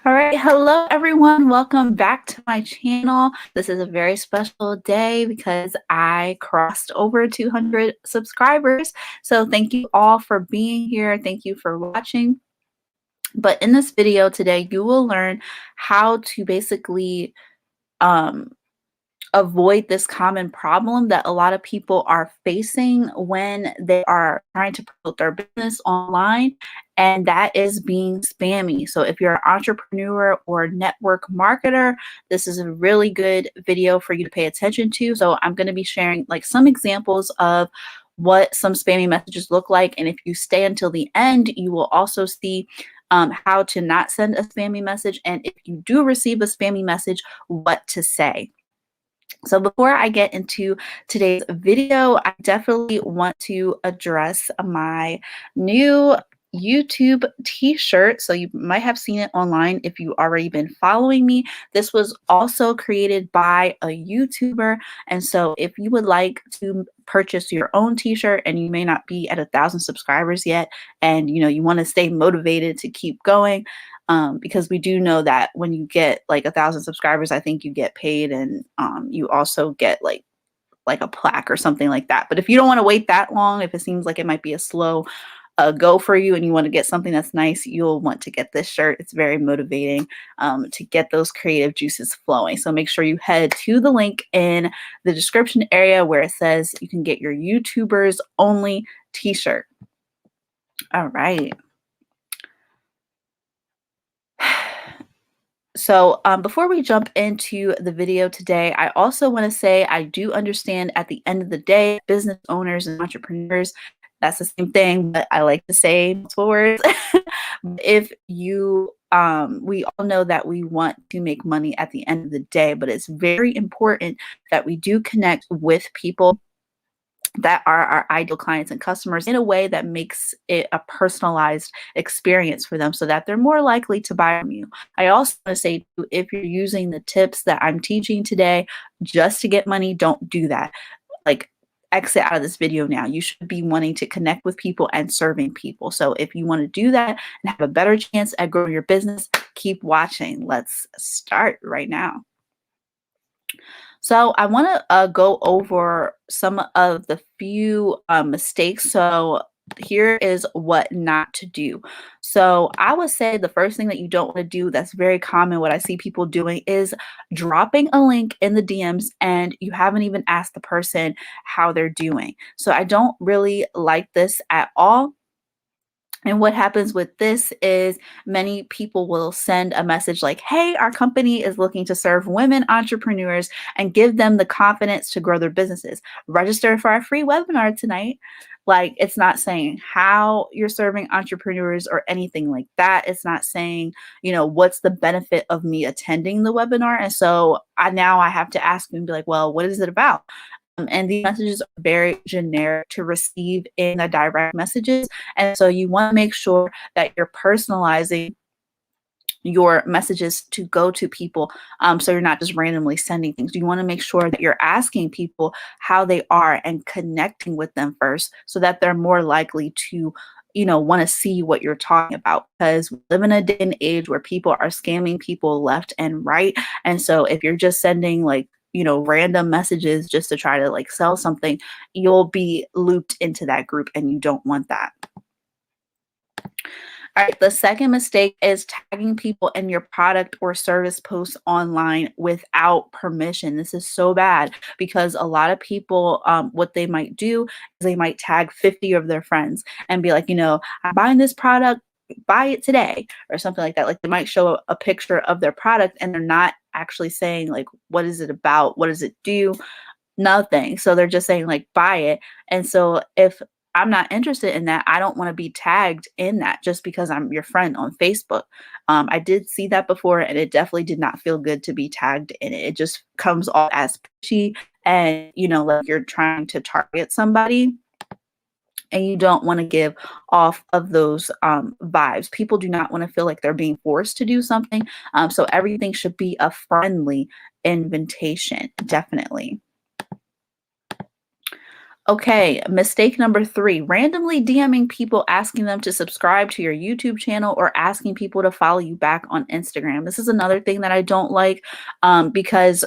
All right, hello everyone. Welcome back to my channel. This is a very special day because I crossed over 200 subscribers. So thank you all for being here. Thank you for watching. But in this video today, you will learn how to basically um, avoid this common problem that a lot of people are facing when they are trying to promote their business online, and that is being spammy. So if you're an entrepreneur or network marketer, this is a really good video for you to pay attention to. So I'm going to be sharing like some examples of what some spammy messages look like, and if you stay until the end, you will also see how to not send a spammy message, and if you do receive a spammy message, what to say. So before I get into today's video, I definitely want to address my new YouTube t-shirt. So you might have seen it online if you've already been following me. This was also created by a YouTuber. And so if you would like to purchase your own t-shirt and you may not be at 1,000 subscribers yet, and you want to stay motivated to keep going, because we do know that when you get like 1,000 subscribers, I think you get paid, and you also get like a plaque or something like that. But if you don't want to wait that long, if it seems like it might be a slow go for you and you want to get something that's nice, you'll want to get this shirt. It's very motivating to get those creative juices flowing. So make sure you head to the link in the description area where it says you can get your YouTubers only t-shirt. All right. So before we jump into the video today, I also want to say I do understand at the end of the day, business owners and entrepreneurs, that's the same thing, but I like to say multiple words. If you, we all know that we want to make money at the end of the day, but it's very important that we do connect with people that are our ideal clients and customers in a way that makes it a personalized experience for them so that they're more likely to buy from you. I also want to say, if you're using the tips that I'm teaching today just to get money, don't do that. Like, exit out of this video now. You should be wanting to connect with people and serving people. So if you want to do that and have a better chance at growing your business, keep watching. Let's start right now. So I want to go over some of the few mistakes. So here is what not to do. So I would say the first thing that you don't want to do, that's very common, what I see people doing, is dropping a link in the DMs and you haven't even asked the person how they're doing. So I don't really like this at all. And what happens with this is many people will send a message like, hey, our company is looking to serve women entrepreneurs and give them the confidence to grow their businesses. Register for our free webinar tonight. Like, it's not saying how you're serving entrepreneurs or anything like that. It's not saying, what's the benefit of me attending the webinar? And so now I have to ask them and be like, well, what is it about? And these messages are very generic to receive in the direct messages. And so you want to make sure that you're personalizing your messages to go to people. So you're not just randomly sending things. You want to make sure that you're asking people how they are and connecting with them first so that they're more likely to want to see what you're talking about, because we live in a day and age where people are scamming people left and right. And so if you're just sending like random messages just to try to like sell something, you'll be looped into that group and you don't want that. All right, the second mistake is tagging people in your product or service posts online without permission. This is so bad because a lot of people, what they might do is they might tag 50 of their friends and be like, I'm buying this product, buy it today, or something like that. Like, they might show a picture of their product and they're not actually saying like, what is it about? What does it do? Nothing. So they're just saying like, buy it. And so if I'm not interested in that, I don't want to be tagged in that just because I'm your friend on Facebook. I did see that before, and it definitely did not feel good to be tagged in it. It just comes off as pushy and, like you're trying to target somebody, and you don't want to give off of those vibes. People do not want to feel like they're being forced to do something. So everything should be a friendly invitation, definitely. Okay, mistake number 3, randomly DMing people asking them to subscribe to your YouTube channel or asking people to follow you back on Instagram. This is another thing that I don't like, because,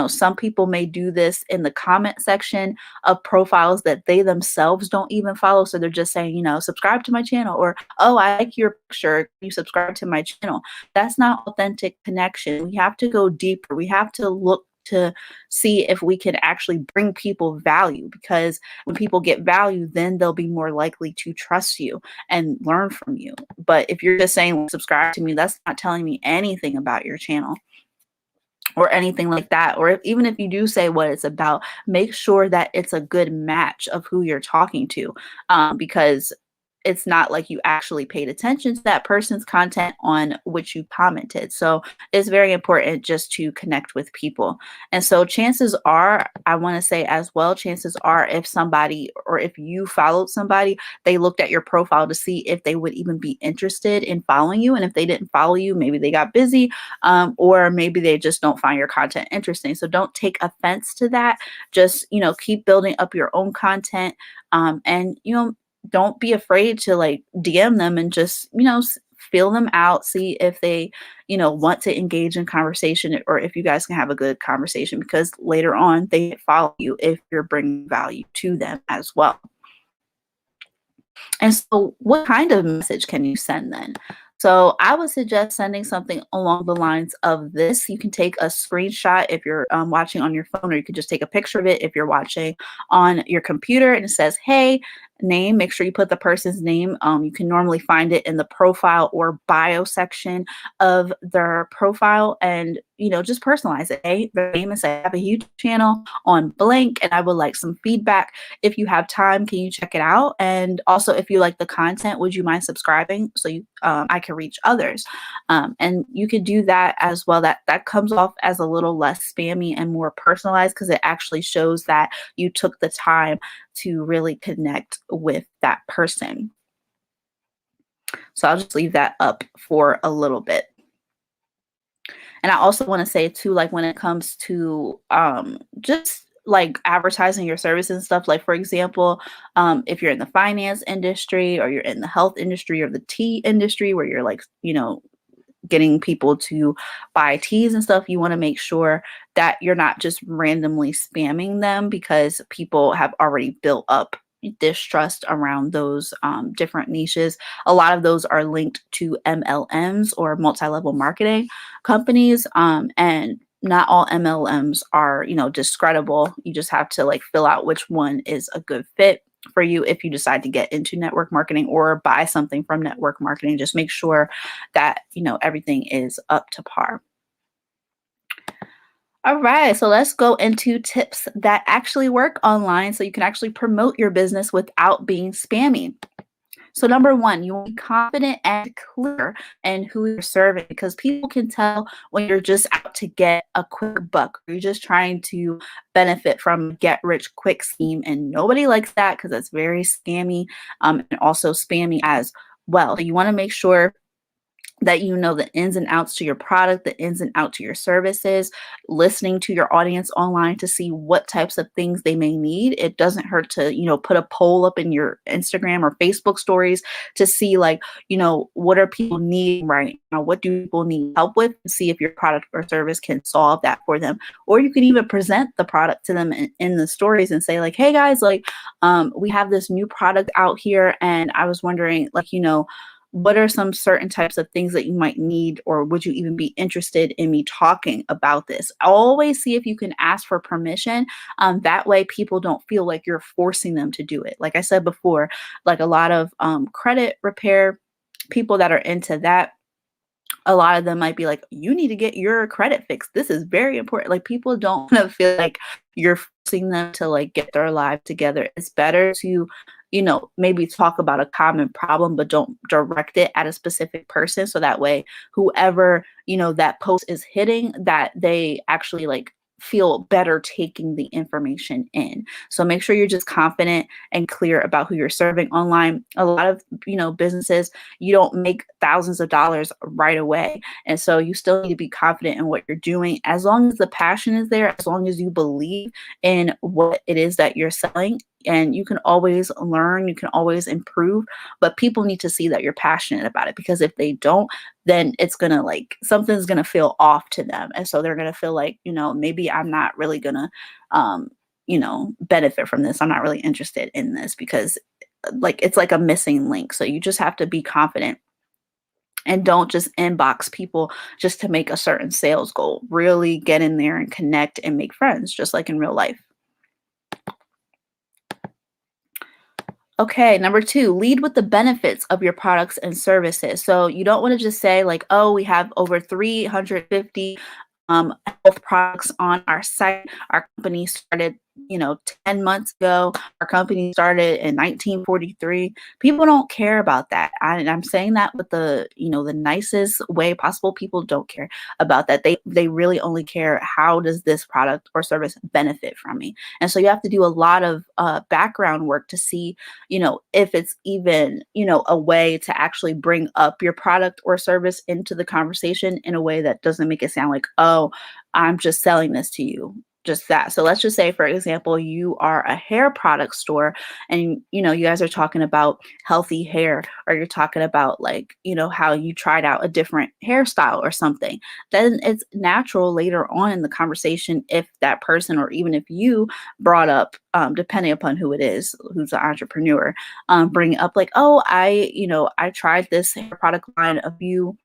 some people may do this in the comment section of profiles that they themselves don't even follow. So they're just saying, subscribe to my channel, or, oh, I like your picture, you subscribe to my channel. That's not authentic connection. We have to go deeper. We have to look to see if we can actually bring people value, because when people get value, then they'll be more likely to trust you and learn from you. But if you're just saying subscribe to me, that's not telling me anything about your channel or anything like that. Or even if you do say what it's about, make sure that it's a good match of who you're talking to, because it's not like you actually paid attention to that person's content on which you commented. So it's very important just to connect with people. And so chances are, I want to say as well, chances are if somebody, or if you followed somebody, they looked at your profile to see if they would even be interested in following you. And if they didn't follow you, maybe they got busy, or maybe they just don't find your content interesting. So don't take offense to that. Just, keep building up your own content. And, don't be afraid to like DM them and just, feel them out, see if they, want to engage in conversation, or if you guys can have a good conversation, because later on they follow you if you're bringing value to them as well. And so what kind of message can you send then? So I would suggest sending something along the lines of this. You can take a screenshot if you're watching on your phone, or you can just take a picture of it if you're watching on your computer, and it says, hey, name. Make sure you put the person's name. You can normally find it in the profile or bio section of their profile, and just personalize it. Hey, their name, and say, I have a YouTube channel on blank and I would like some feedback. If you have time, can you check it out? And also, if you like the content, would you mind subscribing so I can reach others? And you could do that as well. That comes off as a little less spammy and more personalized, because it actually shows that you took the time to really connect with that person. So I'll just leave that up for a little bit. And I also want to say too, like when it comes to just like advertising your services and stuff, like for example, if you're in the finance industry, or you're in the health industry, or the tea industry, where you're like, getting people to buy teas and stuff, you want to make sure that you're not just randomly spamming them, because people have already built up distrust around those different niches. A lot of those are linked to MLMs, or multi-level marketing companies, and not all MLMs are, discreditable. You just have to like fill out which one is a good fit for you if you decide to get into network marketing or buy something from network marketing. Just make sure that, everything is up to par. All right, so let's go into tips that actually work online so you can actually promote your business without being spammy. So number 1, you want to be confident and clear in who you're serving, because people can tell when you're just out to get a quick buck, or you're just trying to benefit from a get rich quick scheme, and nobody likes that because that's very scammy, and also spammy as well. So you want to make sure that you know the ins and outs to your product, the ins and outs to your services, listening to your audience online to see what types of things they may need. It doesn't hurt to, put a poll up in your Instagram or Facebook stories to see like, what are people needing right now? What do people need help with? And see if your product or service can solve that for them. Or you can even present the product to them in the stories and say like, hey guys, like, we have this new product out here, and I was wondering, like, what are some certain types of things that you might need, or would you even be interested in me talking about this? Always see if you can ask for permission. That way people don't feel like you're forcing them to do it. Like I said before, like a lot of credit repair people that are into that, a lot of them might be like, you need to get your credit fixed. This is very important. Like people don't want to feel like you're forcing them to like get their life together. It's better to, maybe talk about a common problem, but don't direct it at a specific person. So that way, whoever, that post is hitting, that they actually like feel better taking the information in. So make sure you're just confident and clear about who you're serving online. A lot of, businesses, you don't make thousands of dollars right away. And so you still need to be confident in what you're doing. As long as the passion is there, as long as you believe in what it is that you're selling, and you can always learn, you can always improve, but people need to see that you're passionate about it, because if they don't, then it's going to like something's going to feel off to them. And so they're going to feel like, maybe I'm not really going to benefit from this. I'm not really interested in this, because like it's like a missing link. So you just have to be confident and don't just inbox people just to make a certain sales goal. Really get in there and connect and make friends, just like in real life. Okay, number 2, lead with the benefits of your products and services. So you don't want to just say like, oh, we have over 350 health products on our site. Our company started, 10 months ago. Our company started in 1943. People don't care about that. And I'm saying that with the nicest way possible. People don't care about that. They really only care, how does this product or service benefit from me? And so you have to do a lot of background work to see, if it's even, a way to actually bring up your product or service into the conversation in a way that doesn't make it sound like, oh, I'm just selling this to you. Just that. So let's just say, for example, you are a hair product store, and you guys are talking about healthy hair, or you're talking about like, how you tried out a different hairstyle or something. Then it's natural later on in the conversation, if that person, or even if you brought up, depending upon who it is, who's an entrepreneur, bring up like, oh, I tried this hair product line a few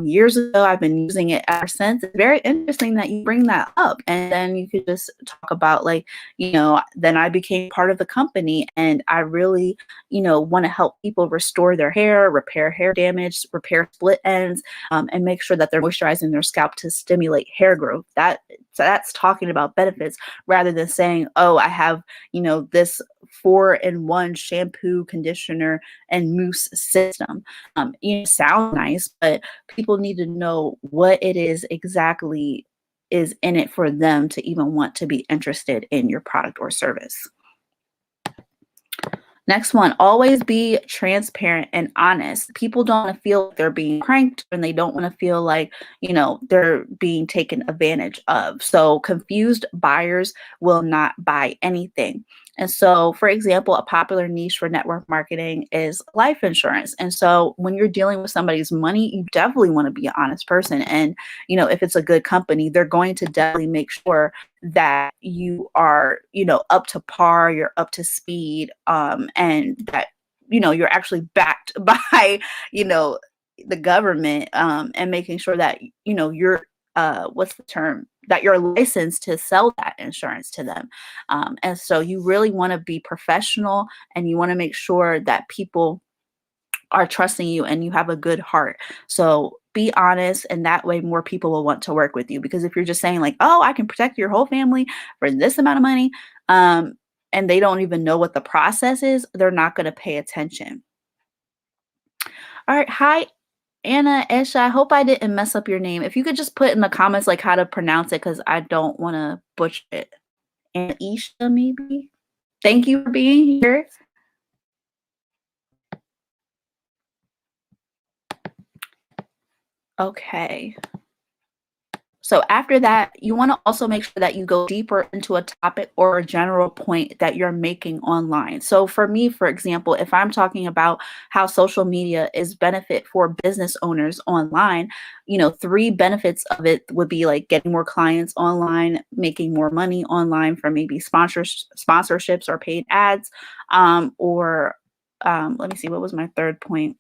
years ago. I've been using it ever since. It's very interesting that you bring that up. And then you could just talk about like, then I became part of the company, and I really, want to help people restore their hair, repair hair damage, repair split ends, and make sure that they're moisturizing their scalp to stimulate hair growth. So that's talking about benefits, rather than saying, oh, I have, this 4-in-1 shampoo, conditioner, and mousse system. It sounds nice, but people need to know what it is exactly is in it for them to even want to be interested in your product or service. Next one, always be transparent and honest. People don't want to feel like they're being pranked, and they don't want to feel like, they're being taken advantage of. So confused buyers will not buy anything. And so, for example, a popular niche for network marketing is life insurance. And so when you're dealing with somebody's money, you definitely want to be an honest person. And, if it's a good company, they're going to definitely make sure that you are, up to par, you're up to speed, and that, you're actually backed by, the government, and making sure that, you're, what's the term? That you're licensed to sell that insurance to them. And so you really want to be professional, and you want to make sure that people are trusting you and you have a good heart. So be honest, and that way more people will want to work with you. Because if you're just saying like, oh, I can protect your whole family for this amount of money, and they don't even know what the process is, they're not going to pay attention. All right. Hi, Anna Esha. I hope I didn't mess up your name. If you could just put in the comments like how to pronounce it, because I don't want to butcher it. And Isha, maybe. Thank you for being here. Okay. So after that, you want to also make sure that you go deeper into a topic or a general point that you're making online. So for me, for example, if I'm talking about how social media is benefit for business owners online, 3 benefits of it would be like getting more clients online, making more money online from maybe sponsorships or paid ads, or let me see, what was my third point?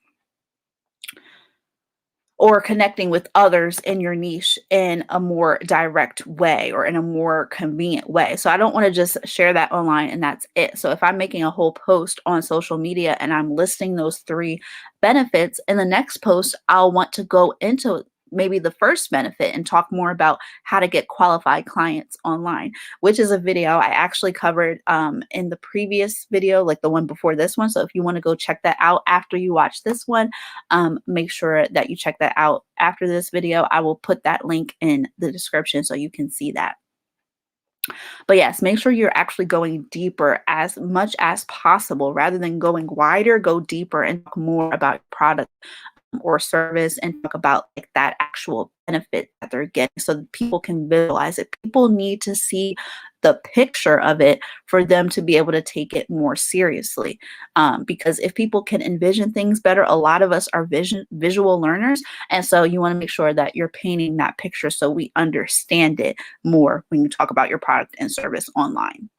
Or connecting with others in your niche in a more direct way, or in a more convenient way. So I don't want to just share that online and that's it. So if I'm making a whole post on social media and I'm listing those 3 benefits, in the next post, I'll want to go into maybe the first benefit and talk more about how to get qualified clients online, which is a video I actually covered in the previous video, like the one before this one. So if you want to go check that out after you watch this one, make sure that you check that out after this video. I will put that link in the description so you can see that. But yes, make sure you're actually going deeper as much as possible. Rather than going wider, go deeper and talk more about your product or service and talk about like that actual benefit that they're getting so that people can visualize it. People need to see the picture of it for them to be able to take it more seriously. Because if people can envision things better, a lot of us are visual learners. And so you want to make sure that you're painting that picture so we understand it more when you talk about your product and service online.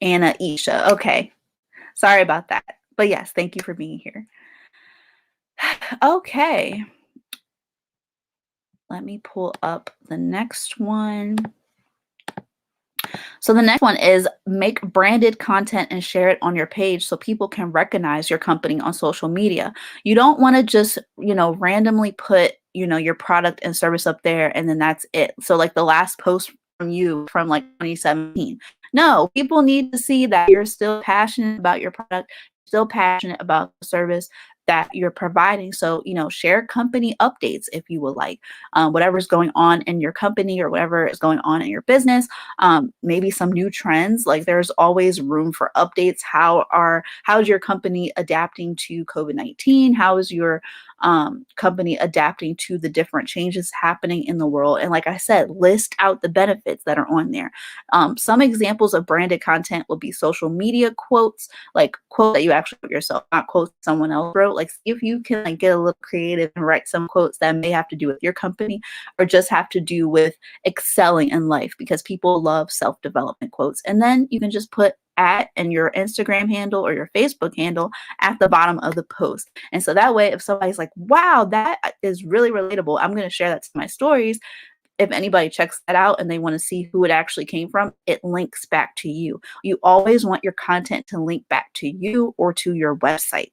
Anna Isha. Okay. Sorry about that. But yes, thank you for being here. Okay. Let me pull up the next one. So the next one is make branded content and share it on your page so people can recognize your company on social media. You don't want to just, randomly put, your product and service up there and then that's it. So like the last post from you from like 2017. No, people need to see that you're still passionate about your product, still passionate about the service that you're providing. So, share company updates if you would like, whatever's going on in your company or whatever is going on in your business. Maybe some new trends. Like there's always room for updates. How's your company adapting to COVID-19? How is your company adapting to the different changes happening in the world? And like I said, list out the benefits that are on there. Some examples of branded content will be social media quotes, like quotes that you actually wrote yourself, not quotes someone else wrote. Like see if you can like get a little creative and write some quotes that may have to do with your company or just have to do with excelling in life, because people love self-development quotes. And then you can just put at and your Instagram handle or your Facebook handle at the bottom of the post. And so that way, if somebody's like, wow, that is really relatable, I'm going to share that to my stories. If anybody checks that out and they want to see who it actually came from, it links back to you. You always want your content to link back to you or to your website.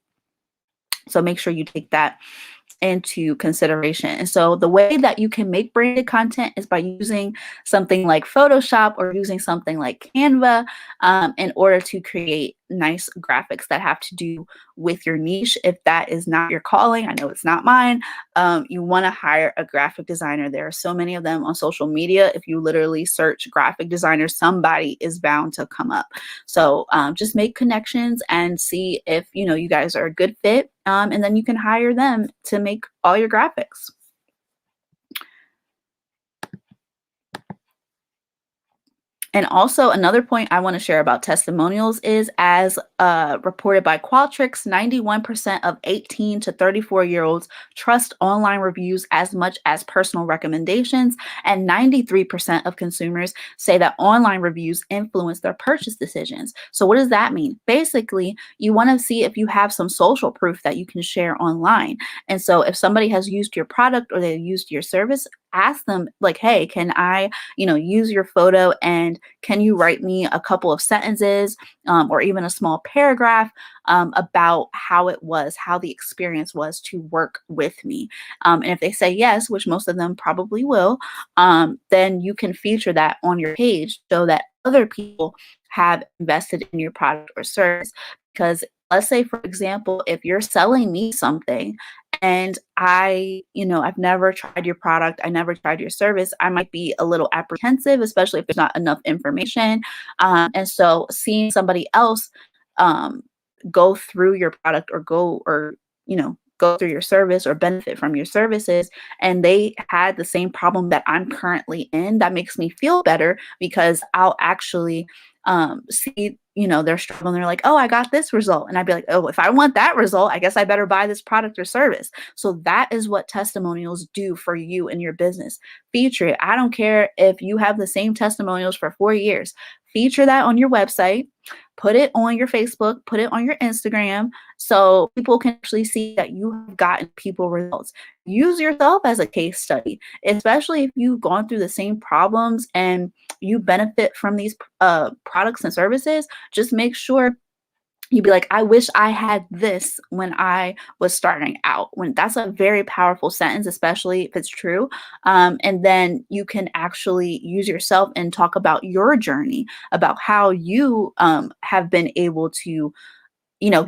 So make sure you take that into consideration. And so the way that you can make branded content is by using something like Photoshop or using something like Canva in order to create nice graphics that have to do with your niche. If that is not your calling, I know it's not mine, you want to hire a graphic designer. There are so many of them on social media. If you literally search graphic designer, somebody is bound to come up. So just make connections and see if you guys are a good fit, and then you can hire them to make all your graphics. And also another point I want to share about testimonials is, as reported by Qualtrics, 91% of 18 to 34-year-olds trust online reviews as much as personal recommendations, and 93% of consumers say that online reviews influence their purchase decisions. So what does that mean? Basically, you want to see if you have some social proof that you can share online. And so if somebody has used your product or they used your service, ask them like, hey, can I, use your photo, and can you write me a couple of sentences or even a small paragraph about how it was, how the experience was to work with me. And if they say yes, which most of them probably will, then you can feature that on your page so that other people have invested in your product or service. Because let's say, for example, if you're selling me something and I've never tried your product, I never tried your service, I might be a little apprehensive, especially if there's not enough information. And so seeing somebody else go through your product or go through your service or benefit from your services, and they had the same problem that I'm currently in, that makes me feel better, because I'll actually see their struggle and they're like, oh, I got this result, and I'd be like, oh, if I want that result, I guess I better buy this product or service. So that is what testimonials do for you and your business. Feature it. I don't care if you have the same testimonials for 4 years. Feature that on your website, put it on your Facebook, put it on your Instagram, so people can actually see that you have gotten people results. Use yourself as a case study, especially if you've gone through the same problems and you benefit from these products and services. Just make sure you'd be like, I wish I had this when I was starting out. When that's a very powerful sentence, especially if it's true. And then you can actually use yourself and talk about your journey, about how you have been able to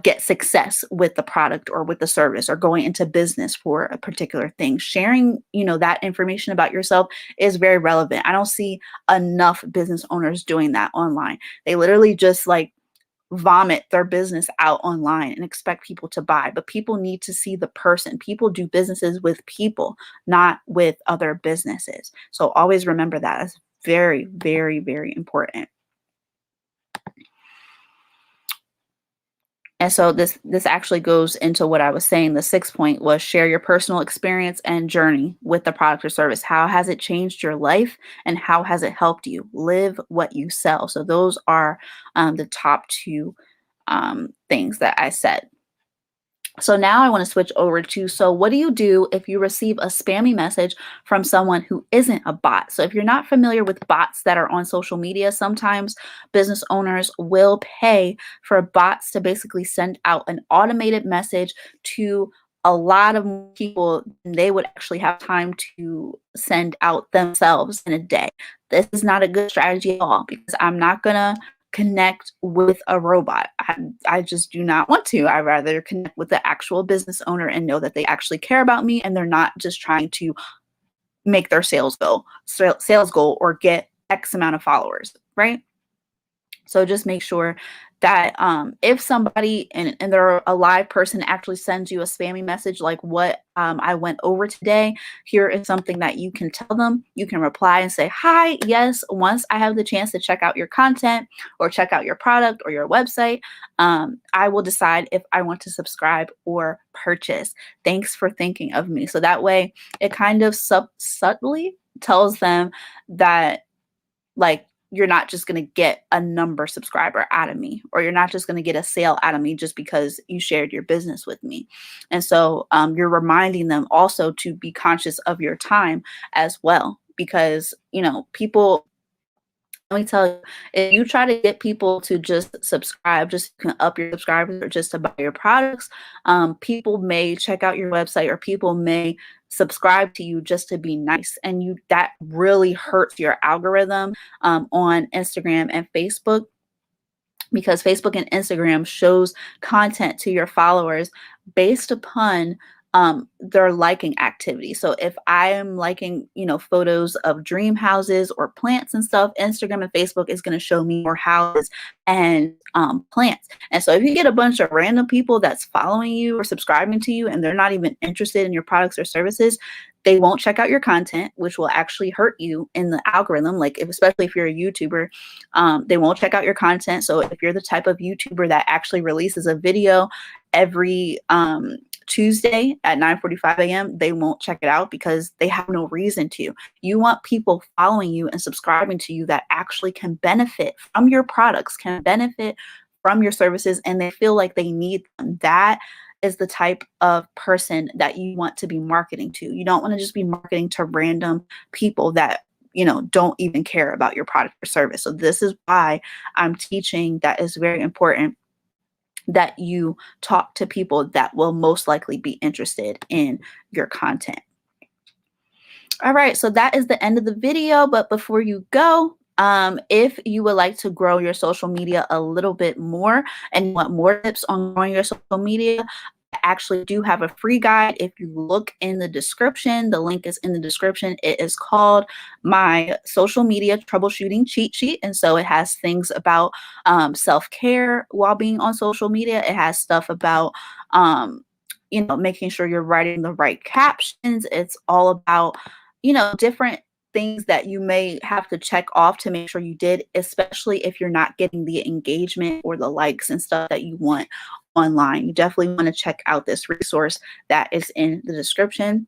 get success with the product or with the service or going into business for a particular thing. Sharing, that information about yourself is very relevant. I don't see enough business owners doing that online. They literally just like vomit their business out online and expect people to buy, but people need to see the person. People do businesses with people, not with other businesses. So always remember that. It's very, very, very important. And so this actually goes into what I was saying. The sixth point was share your personal experience and journey with the product or service. How has it changed your life and how has it helped you live what you sell? So those are the top two things that I said. So now I want to switch over to, so what do you do if you receive a spammy message from someone who isn't a bot? So if you're not familiar with bots that are on social media, sometimes business owners will pay for bots to basically send out an automated message to a lot of people than they would actually have time to send out themselves in a day. This is not a good strategy at all because I'm not going to connect with a robot. I just do not want to. I rather connect with the actual business owner and know that they actually care about me and they're not just trying to make their sales goal or get X amount of followers, right? So just make sure that if somebody and they're a live person actually sends you a spammy message like what I went over today, here is something that you can tell them. You can reply and say, hi, yes, once I have the chance to check out your content or check out your product or your website, I will decide if I want to subscribe or purchase. Thanks for thinking of me. So that way it kind of subtly tells them that, like, you're not just going to get a number subscriber out of me, or you're not just going to get a sale out of me just because you shared your business with me. And so you're reminding them also to be conscious of your time as well, because, you know, people, let me tell you, if you try to get people to just subscribe, just to up your subscribers or just to buy your products, people may check out your website or people may subscribe to you just to be nice. And that really hurts your algorithm on Instagram and Facebook, because Facebook and Instagram shows content to your followers based upon their liking activity. So if I am liking, you know, photos of dream houses or plants and stuff, Instagram and Facebook is going to show me more houses and plants. And so if you get a bunch of random people that's following you or subscribing to you and they're not even interested in your products or services, they won't check out your content, which will actually hurt you in the algorithm. Like especially if you're a YouTuber, they won't check out your content. So if you're the type of YouTuber that actually releases a video every Tuesday at 9:45 a.m., they won't check it out because they have no reason to. You want people following you and subscribing to you that actually can benefit from your products, can benefit from your services, and they feel like they need them. That is the type of person that you want to be marketing to. You don't want to just be marketing to random people that, you know, don't even care about your product or service. So this is why I'm teaching that it's very important that you talk to people that will most likely be interested in your content. All right, so that is the end of the video. But before you go, if you would like to grow your social media a little bit more and you want more tips on growing your social media, I actually do have a free guide. If you look in the description, the link is in the description. It is called my social media troubleshooting cheat sheet. And so it has things about self-care while being on social media. It has stuff about, you know, making sure you're writing the right captions. It's all about, you know, different things that you may have to check off to make sure you did, especially if you're not getting the engagement or the likes and stuff that you want online. You definitely want to check out this resource that is in the description.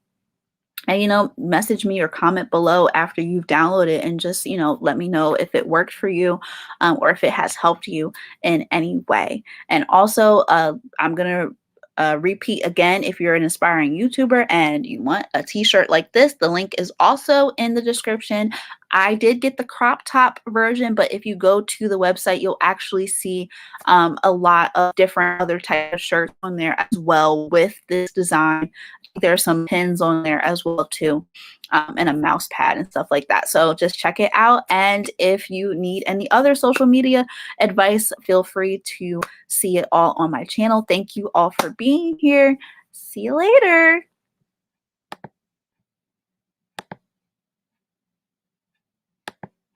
And, you know, message me or comment below after you've downloaded and just, you know, let me know if it worked for you or if it has helped you in any way. And also, I'm going to repeat again, if you're an aspiring YouTuber and you want a t-shirt like this, the link is also in the description. I did get the crop top version, but if you go to the website, you'll actually see a lot of different other types of shirts on there as well with this design. There are some pins on there as well too, and a mouse pad and stuff like that. So just check it out. And if you need any other social media advice, feel free to see it all on my channel. Thank you all for being here. See you later.